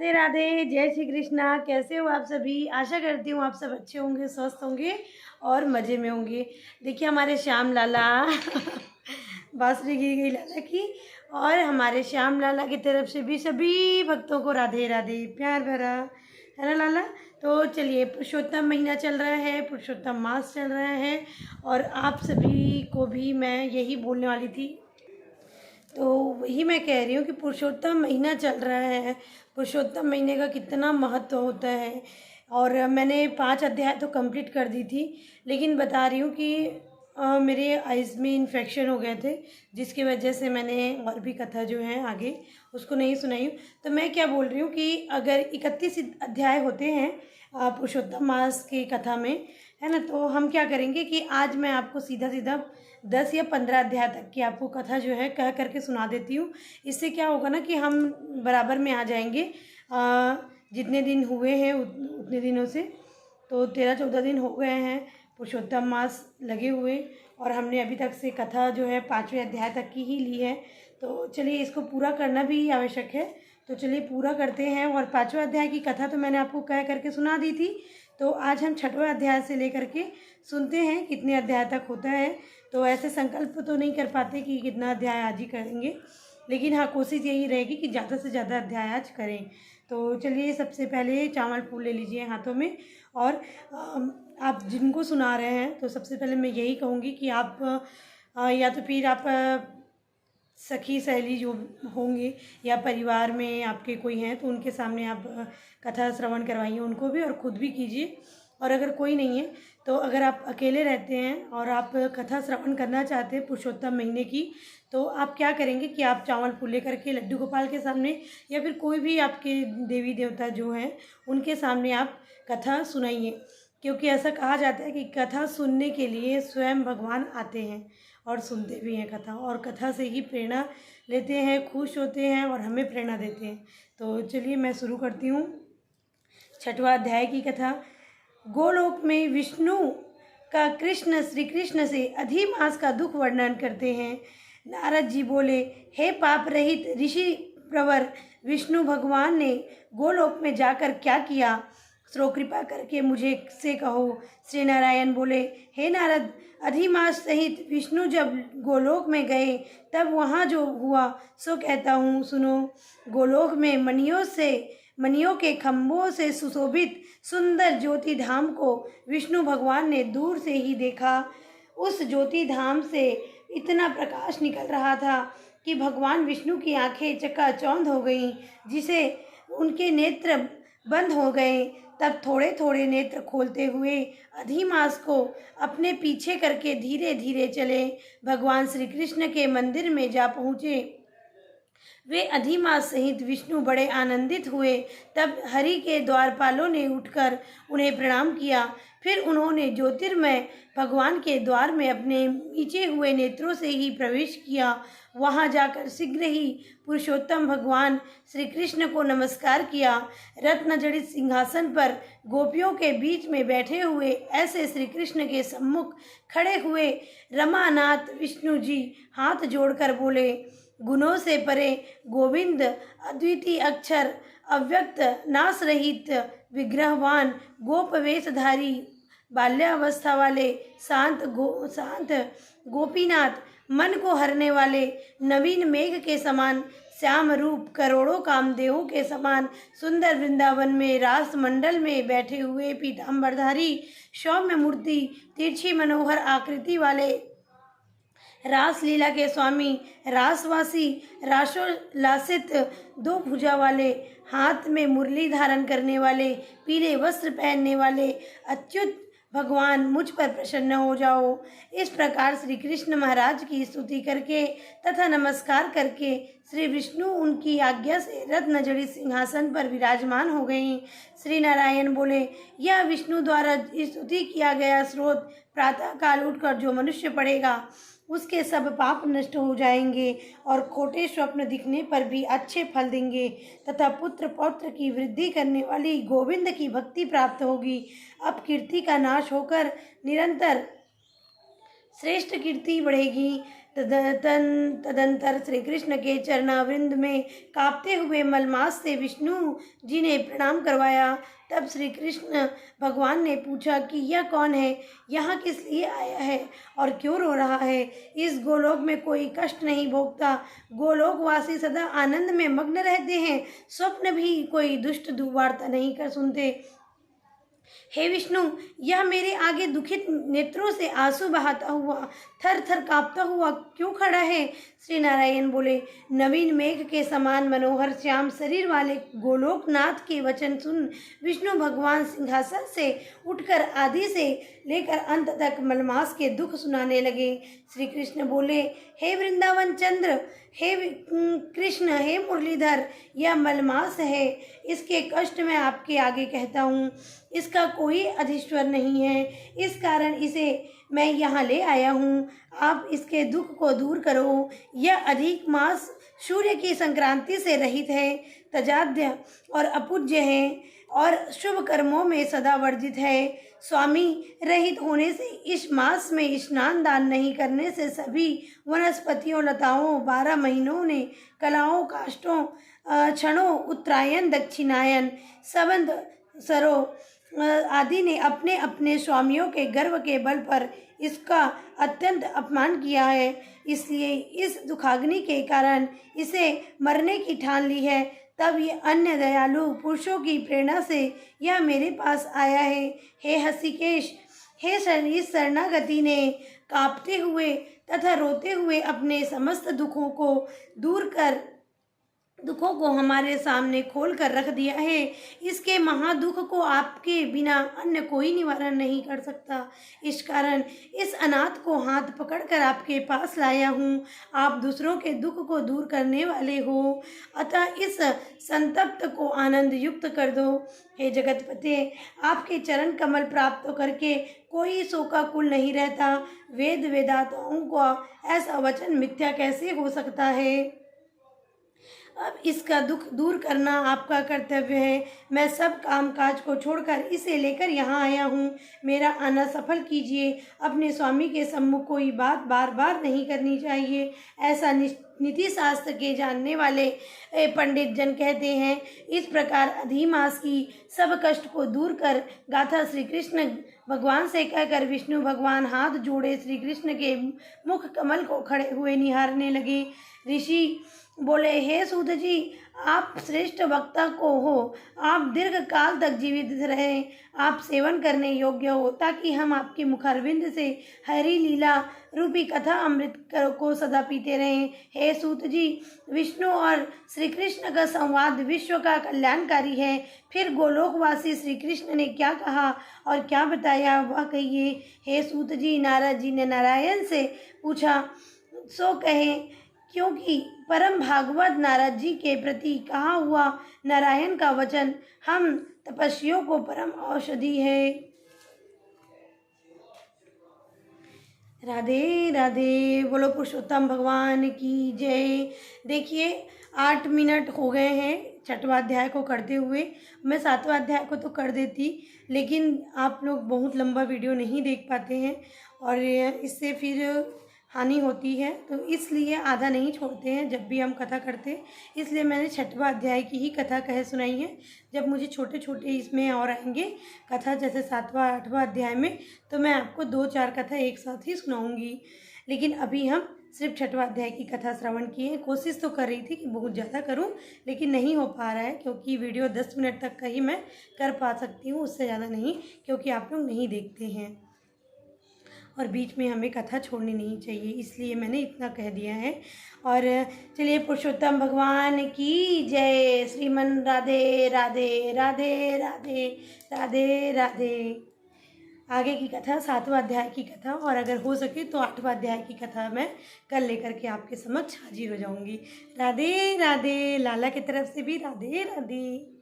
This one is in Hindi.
राधे राधे, जय श्री कृष्णा। कैसे हो आप सभी? आशा करती हूँ आप सब अच्छे होंगे, स्वस्थ होंगे और मज़े में होंगे। देखिए हमारे श्याम लाला बांसुरी गिर गई लाला की, और हमारे श्याम लाला की तरफ से भी सभी भक्तों को राधे राधे, प्यार भरा, है ना लाला। तो चलिए, पुरुषोत्तम महीना चल रहा है, पुरुषोत्तम मास चल रहा है, और आप सभी को भी मैं यही बोलने वाली थी। तो वही मैं कह रही हूँ कि पुरुषोत्तम महीना चल रहा है, पुरुषोत्तम महीने का कितना महत्व होता है। और मैंने 5 अध्याय तो कंप्लीट कर दी थी, लेकिन बता रही हूँ कि मेरे आइज़ में इन्फेक्शन हो गए थे, जिसकी वजह से मैंने और भी कथा जो है आगे उसको नहीं सुनाई हूँ। तो मैं क्या बोल रही हूँ कि अगर 31 अध्याय होते हैं पुरुषोत्तम मास की कथा में, है ना, तो हम क्या करेंगे कि आज मैं आपको सीधा सीधा 10 या 15 अध्याय तक की आपको कथा जो है कह करके सुना देती हूँ। इससे क्या होगा ना कि हम बराबर में आ जाएंगे। जितने दिन हुए हैं उतने दिनों से, तो 13-14 दिन हो गए हैं पुरुषोत्तम मास लगे हुए, और हमने अभी तक से कथा जो है 5वें अध्याय तक की ही ली है। तो चलिए, इसको पूरा करना भी आवश्यक है, तो चलिए पूरा करते हैं। और 5वें अध्याय की कथा तो मैंने आपको कह करके सुना दी थी, तो आज हम 6वें अध्याय से लेकर के सुनते हैं कितने अध्याय तक होता है। तो ऐसे संकल्प तो नहीं कर पाते कि कितना अध्याय आज ही करेंगे, लेकिन हाँ, कोशिश यही रहेगी कि ज़्यादा से ज़्यादा अध्याय आज करें। तो चलिए, सबसे पहले चावल फूल ले लीजिए हाथों में, और आप जिनको सुना रहे हैं तो सबसे पहले मैं यही कहूँगी कि आप या तो फिर आप सखी सहेली जो होंगे या परिवार में आपके कोई हैं तो उनके सामने आप कथा श्रवण करवाइए उनको भी, और ख़ुद भी कीजिए। और अगर कोई नहीं है तो अगर आप अकेले रहते हैं और आप कथा श्रवण करना चाहते हैं पुरुषोत्तम महीने की, तो आप क्या करेंगे कि आप चावल फूल लेकर के लड्डू गोपाल के सामने या फिर कोई भी आपके देवी देवता जो हैं उनके सामने आप कथा सुनाइए। क्योंकि ऐसा कहा जाता है कि कथा सुनने के लिए स्वयं भगवान आते हैं और सुनते भी हैं कथा, और कथा से ही प्रेरणा लेते हैं, खुश होते हैं और हमें प्रेरणा देते हैं। तो चलिए मैं शुरू करती हूँ 6वां अध्याय की कथा। गोलोक में विष्णु का कृष्ण श्री कृष्ण से अधिमास का दुख वर्णन करते हैं। नारद जी बोले, हे पाप रहित ऋषि प्रवर, विष्णु भगवान ने गोलोक में जाकर क्या किया, सो कृपा करके मुझे से कहो। श्री नारायण बोले, हे नारद, अधिमास सहित विष्णु जब गोलोक में गए तब वहाँ जो हुआ सो कहता हूँ, सुनो। गोलोक में मणियों के खम्भों से सुशोभित सुंदर ज्योति धाम को विष्णु भगवान ने दूर से ही देखा। उस ज्योति धाम से इतना प्रकाश निकल रहा था कि भगवान विष्णु की आंखें चकाचौंध हो गईं, जिसे उनके नेत्र बंद हो गए। तब थोड़े थोड़े नेत्र खोलते हुए अधिमास को अपने पीछे करके धीरे धीरे चले भगवान श्री कृष्ण के मंदिर में जा पहुँचे। वे अधिमास सहित विष्णु बड़े आनंदित हुए। तब हरि के द्वारपालों ने उठकर उन्हें प्रणाम किया। फिर उन्होंने ज्योतिर्मय भगवान के द्वार में अपने नीचे हुए नेत्रों से ही प्रवेश किया। वहां जाकर शीघ्र ही पुरुषोत्तम भगवान श्री कृष्ण को नमस्कार किया। रत्न जड़ित सिंहासन पर गोपियों के बीच में बैठे हुए ऐसे श्री कृष्ण के सम्मुख खड़े हुए रमानाथ विष्णु जी हाथ जोड़कर बोले, गुणों से परे गोविंद, अद्वितीय अक्षर, अव्यक्त नाश रहित विग्रहवान, गोप वेशधारी, बाल्यावस्था वाले शांत गोपीनाथ, मन को हरने वाले, नवीन मेघ के समान श्याम रूप, करोड़ों कामदेवों के समान सुंदर वृंदावन में रास मंडल में बैठे हुए पीताम्बरधारी, सौम्य मूर्ति, तिरछी मनोहर आकृति वाले, रास लीला के स्वामी, रासवासी, रासोल्लासित दो भुजा वाले, हाथ में मुरली धारण करने वाले, पीले वस्त्र पहनने वाले अच्युत भगवान, मुझ पर प्रसन्न हो जाओ। इस प्रकार श्री कृष्ण महाराज की स्तुति करके तथा नमस्कार करके श्री विष्णु उनकी आज्ञा से रत्न जड़ित सिंहासन पर विराजमान हो गई। श्री नारायण बोले, यह विष्णु द्वारा स्तुति किया गया स्रोत प्रातः काल उठकर जो मनुष्य पढ़ेगा उसके सब पाप नष्ट हो जाएंगे और खोटे स्वप्न दिखने पर भी अच्छे फल देंगे, तथा पुत्र पौत्र की वृद्धि करने वाली गोविंद की भक्ति प्राप्त होगी। अब कीर्ति का नाश होकर निरंतर श्रेष्ठ कीर्ति बढ़ेगी, तदंतर श्री कृष्ण के चरणावृंद में कांपते हुए मलमास से विष्णु जी ने प्रणाम करवाया। तब श्री कृष्ण भगवान ने पूछा कि यह कौन है, यहाँ किस लिए आया है और क्यों रो रहा है। इस गोलोक में कोई कष्ट नहीं भोगता, गोलोकवासी सदा आनंद में मग्न रहते हैं, स्वप्न भी कोई दुष्ट दुर्वार्ता नहीं कर सुनते। हे विष्णु, यह मेरे आगे दुखित नेत्रों से आंसू बहाता हुआ, थर थर कांपता हुआ क्यों खड़ा है। श्री नारायण बोले, नवीन मेघ के समान मनोहर श्याम शरीर वाले गोलोकनाथ के वचन सुन विष्णु भगवान सिंहासन से उठकर आदि से लेकर अंत तक मलमास के दुख सुनाने लगे। श्री कृष्ण बोले, हे वृंदावन चंद्र, हे कृष्ण, हे मुरलीधर, यह मलमास है, इसके कष्ट मैं आपके आगे कहता हूँ। इसका कोई अधीश्वर नहीं है, इस कारण इसे मैं यहाँ ले आया हूँ। आप इसके दुख को दूर करो। यह अधिक मास सूर्य की संक्रांति से रहित है, तजाद्य और अपूज्य है और शुभ कर्मों में सदा वर्जित है। स्वामी रहित होने से इस मास में स्नान दान नहीं करने से सभी वनस्पतियों, लताओं, 12 महीनों ने, कलाओं, काष्ठों, क्षणों, उत्तरायण, दक्षिणायन, सबंध, सरो आदि ने अपने अपने स्वामियों के गर्व के बल पर इसका अत्यंत अपमान किया है। इसलिए इस दुखाग्नि के कारण इसे मरने की ठान ली है। तब ये अन्य दयालु पुरुषों की प्रेरणा से यह मेरे पास आया है। हे हसिकेश, हे इस शरणागति ने कांपते हुए तथा रोते हुए अपने समस्त दुखों को हमारे सामने खोल कर रख दिया है। इसके महादुख को आपके बिना अन्य कोई निवारण नहीं कर सकता। इस कारण इस अनाथ को हाथ पकड़कर आपके पास लाया हूँ। आप दूसरों के दुख को दूर करने वाले हो, अतः इस संतप्त को आनंद युक्त कर दो। हे जगतपते, आपके चरण कमल प्राप्त करके कोई शोकाकुल नहीं रहता। वेद वेदाताओं का ऐसा वचन मिथ्या कैसे हो सकता है। अब इसका दुख दूर करना आपका कर्तव्य है। मैं सब काम काज को छोड़कर इसे लेकर यहाँ आया हूँ। मेरा आना सफल कीजिए। अपने स्वामी के सम्मुख कोई बात बार बार नहीं करनी चाहिए, ऐसा नीति शास्त्र के जानने वाले पंडित जन कहते हैं। इस प्रकार अधिमास की सब कष्ट को दूर कर गाथा श्री कृष्ण भगवान से कहकर विष्णु भगवान हाथ जोड़े श्री कृष्ण के मुख कमल को खड़े हुए निहारने लगे। ऋषि बोले, हे सूत जी, आप श्रेष्ठ वक्ता को हो, आप दीर्घ काल तक जीवित रहें, आप सेवन करने योग्य हो, ताकि हम आपके मुखारविंद से हरि लीला रूपी कथा अमृत को सदा पीते रहें। हे सूत जी, विष्णु और श्री कृष्ण का संवाद विश्व का कल्याणकारी है। फिर गोलोकवासी श्री कृष्ण ने क्या कहा और क्या बताया वह कहिए। हे सूत जी, नारद जी ने नारायण से पूछा, सो कहें, क्योंकि परम भागवत नारद जी के प्रति कहा हुआ नारायण का वचन हम तपस्वियों को परम औषधि है। राधे राधे, बोलो पुरुषोत्तम भगवान की जय। देखिए 8 मिनट हो गए हैं 6वां अध्याय को करते हुए। मैं 7वां अध्याय को तो कर देती, लेकिन आप लोग बहुत लंबा वीडियो नहीं देख पाते हैं और इससे फिर हानि होती है, तो इसलिए आधा नहीं छोड़ते हैं जब भी हम कथा करते हैं। इसलिए मैंने 6वां अध्याय की ही कथा कह सुनाई है। जब मुझे छोटे छोटे इसमें और आएंगे कथा, जैसे 7वां 8वां अध्याय में, तो मैं आपको 2-4 कथा एक साथ ही सुनाऊंगी। लेकिन अभी हम सिर्फ 6वां अध्याय की कथा श्रवण की है। कोशिश तो कर रही थी कि बहुत ज़्यादा करूं, लेकिन नहीं हो पा रहा है, क्योंकि वीडियो 10 मिनट तक का ही मैं कर पा सकती हूँ, उससे ज़्यादा नहीं, क्योंकि आप लोग नहीं देखते हैं और बीच में हमें कथा छोड़नी नहीं चाहिए, इसलिए मैंने इतना कह दिया है। और चलिए, पुरुषोत्तम भगवान की जय। श्रीमन राधे राधे राधे राधे राधे राधे। आगे की कथा 7वां अध्याय की कथा, और अगर हो सके तो 8वां अध्याय की कथा मैं कल लेकर के आपके समक्ष हाजिर हो जाऊंगी। राधे राधे। लाला की तरफ से भी राधे राधे।